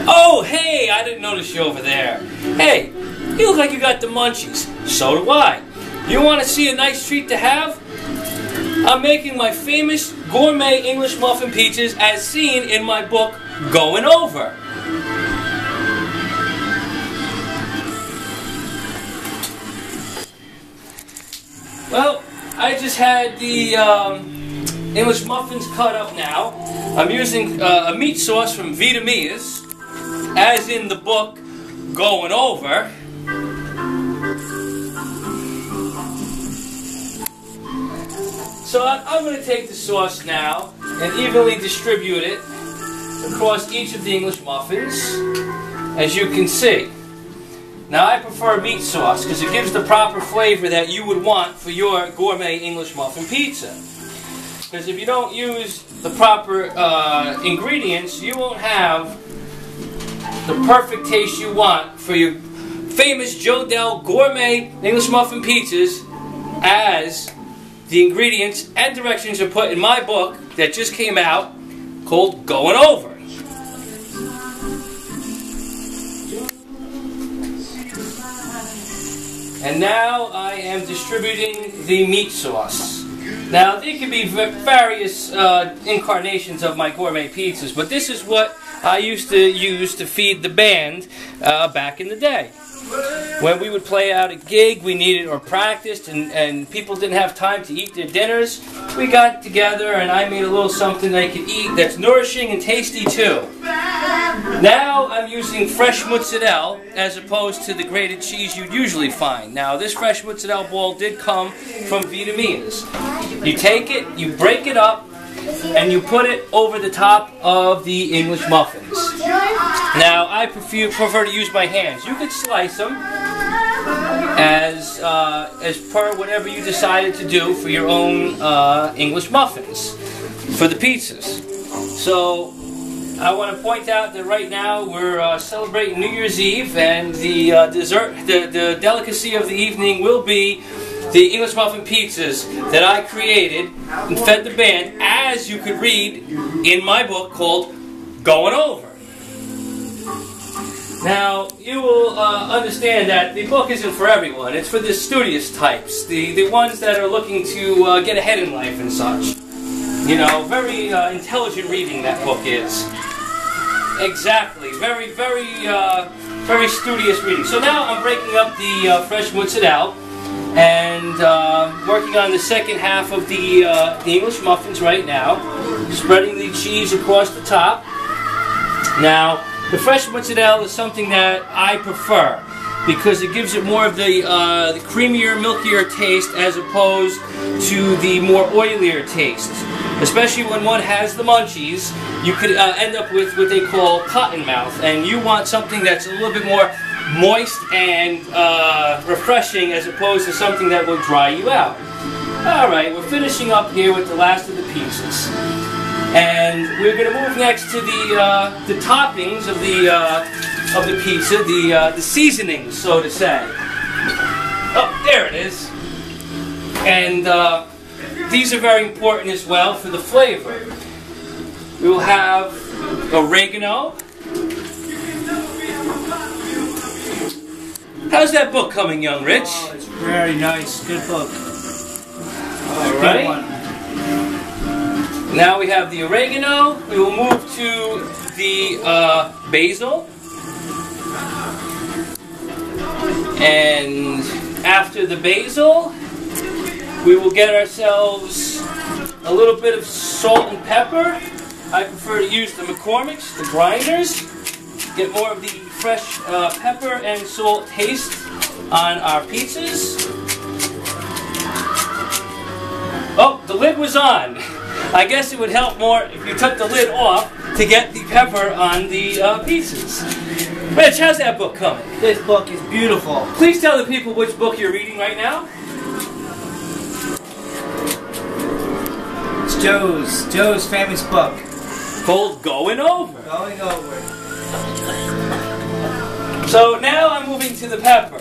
Oh, hey, I didn't notice you over there. Hey, you look like you got the munchies. So do I. You want to see a nice treat to have? I'm making my famous gourmet English muffin pizzas as seen in my book, Going Over. Well, I just had the English muffins cut up now. I'm using a meat sauce from Vida Mia's, as in the book, Going Over. So I'm going to take the sauce now and evenly distribute it across each of the English muffins, as you can see. Now I prefer meat sauce because it gives the proper flavor that you would want for your gourmet English muffin pizza. Because if you don't use the proper ingredients, you won't have the perfect taste you want for your famous Joe Dell gourmet English muffin pizzas, as the ingredients and directions are put in my book that just came out called Going Over. And now I am distributing the meat sauce. Now there could be various incarnations of my gourmet pizzas, but this is what I used to use to feed the band back in the day. When we would play out a gig, we needed or practiced, and people didn't have time to eat their dinners, we got together and I made a little something they could eat that's nourishing and tasty too. Now I'm using fresh mozzarella as opposed to the grated cheese you'd usually find. Now this fresh mozzarella ball did come from Vida Mia's. You take it, you break it up, and you put it over the top of the English muffins. Now I prefer to use my hands. You could slice them as per whatever you decided to do for your own English muffins for the pizzas. So I want to point out that right now we're celebrating New Year's Eve, and the dessert, the delicacy of the evening will be the English muffin pizzas that I created and fed the band, as you could read in my book called Going Over. Now, you will understand that the book isn't for everyone. It's for the studious types, the ones that are looking to get ahead in life and such. You know, very intelligent reading that book is. Exactly. Very, very studious reading. So now I'm breaking up the fresh mozzarella and working on the second half of the English muffins right now. Spreading the cheese across the top. Now, the fresh mozzarella is something that I prefer because it gives it more of the creamier, milkier taste as opposed to the more oilier taste. Especially when one has the munchies, you could end up with what they call cotton mouth, and you want something that's a little bit more moist and refreshing as opposed to something that will dry you out. Alright, we're finishing up here with the last of the pieces. And we're going to move next to the toppings of the pizza, the seasonings, so to say. Oh, there it is. And these are very important as well for the flavor. We will have oregano. How's that book coming, young Rich? Oh, it's very nice. Good book. All right. Now we have the oregano. We will move to the basil. And after the basil, we will get ourselves a little bit of salt and pepper. I prefer to use the McCormick's, the grinders. Get more of the fresh pepper and salt taste on our pizzas. Oh, the lid was on. I guess it would help more if you took the lid off to get the pepper on the pizzas. Rich, how's that book coming? This book is beautiful. Please tell the people which book you're reading right now. It's Joe's famous book. Called Going Over. Going Over. So now I'm moving to the pepper.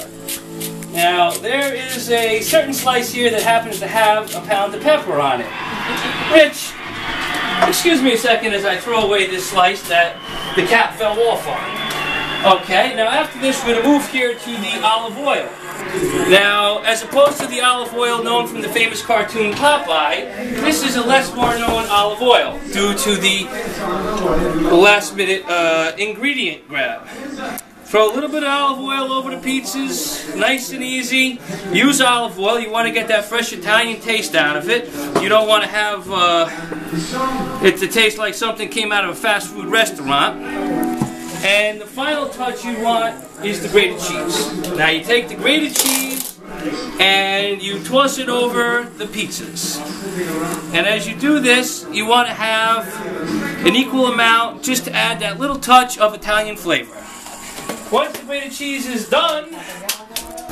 Now there is a certain slice here that happens to have a pound of pepper on it. Rich, excuse me a second as I throw away this slice that the cap fell off on. Okay, now after this we're going to move here to the olive oil. Now, as opposed to the olive oil known from the famous cartoon Popeye, this is a less more known olive oil due to the last minute ingredient grab. Throw a little bit of olive oil over the pizzas, nice and easy. Use olive oil, you want to get that fresh Italian taste out of it. You don't want to have it to taste like something came out of a fast food restaurant. And the final touch you want is the grated cheese. Now you take the grated cheese and you toss it over the pizzas. And as you do this, you want to have an equal amount just to add that little touch of Italian flavor. Once the grated cheese is done,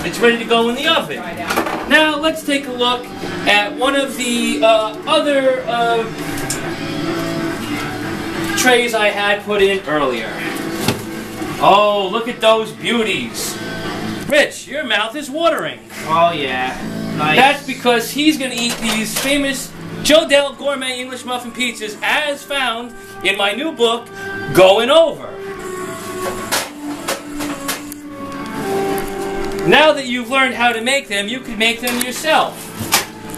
it's ready to go in the oven. Now let's take a look at one of the other trays I had put in earlier. Oh, look at those beauties. Rich, your mouth is watering. Oh yeah, nice. That's because he's going to eat these famous Joe Del Gourmet English Muffin Pizzas as found in my new book, Going Over. Now that you've learned how to make them, you can make them yourself.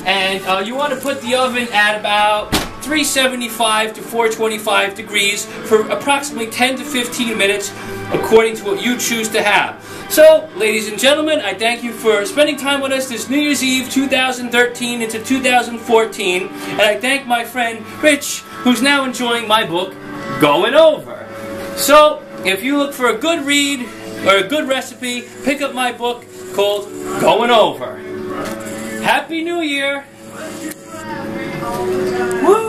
And you want to put the oven at about 375 to 425 degrees for approximately 10 to 15 minutes according to what you choose to have. So, ladies and gentlemen, I thank you for spending time with us this New Year's Eve 2013 into 2014, and I thank my friend Rich, who's now enjoying my book, Going Over. So, if you look for a good read or a good recipe, pick up my book called Going Over. Happy New Year! Woo!